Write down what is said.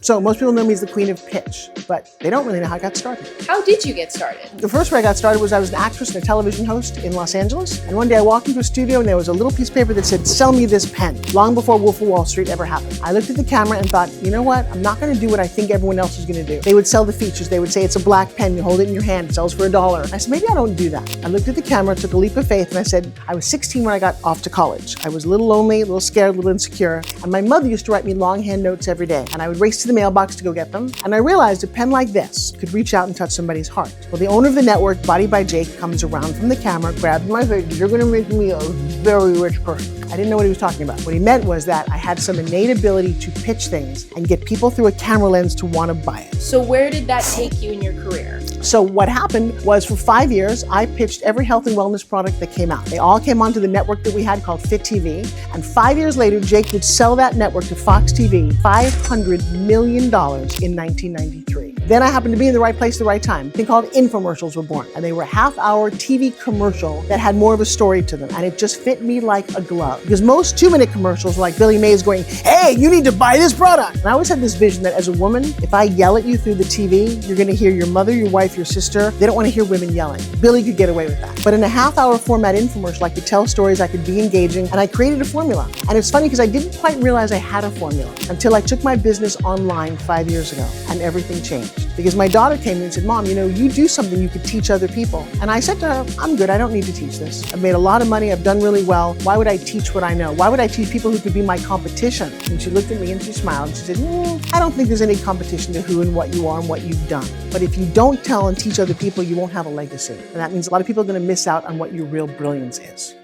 So most people know me as the queen of pitch, but they don't really know how I got started. How did you get started? The first way I got started was I was an actress and a television host in Los Angeles. And one day I walked into a studio and there was a little piece of paper that said, "Sell me this pen," long before Wolf of Wall Street ever happened. I looked at the camera and thought, you know what? I'm not going to do what I think everyone else is going to do. They would sell the features. They would say it's a black pen. You hold it in your hand. It sells for $1. I said, maybe I don't do that. I looked at the camera, took a leap of faith, and I said, I was 16 when I got off to college. I was a little lonely, a little scared, a little insecure. And my mother used to write me longhand notes every day. And I would race to the mailbox to go get them. And I realized a pen like this could reach out and touch somebody's heart. Well, the owner of the network, Body by Jake, comes around from the camera, grabs my face, "You're going to make me a very rich person." I didn't know what he was talking about. What he meant was that I had some innate ability to pitch things and get people through a camera lens to want to buy it. So where did that take you in your career? So what happened was for 5 years, I pitched every health and wellness product that came out. They all came onto the network that we had called Fit TV. And 5 years later, Jake would sell that network to Fox TV, $500 million in 1993. Then I happened to be in the right place at the right time. A thing called infomercials were born. And they were a half-hour TV commercial that had more of a story to them. And it just fit me like a glove. Because most 2-minute commercials were like Billy Mays going, "Hey, you need to buy this product." And I always had this vision that as a woman, if I yell at you through the TV, you're going to hear your mother, your wife, your sister. They don't want to hear women yelling. Billy could get away with that. But in a half-hour format infomercial, I could tell stories, I could be engaging, and I created a formula. And it's funny because I didn't quite realize I had a formula until I took my business online 5 years ago, and everything changed. Because my daughter came to me and said, "Mom, you do something you could teach other people." And I said to her, "I'm good. I don't need to teach this. I've made a lot of money. I've done really well. Why would I teach what I know? Why would I teach people who could be my competition?" And she looked at me and she smiled and she said, "I don't think there's any competition to who and what you are and what you've done. But if you don't tell and teach other people, you won't have a legacy. And that means a lot of people are going to miss out on what your real brilliance is."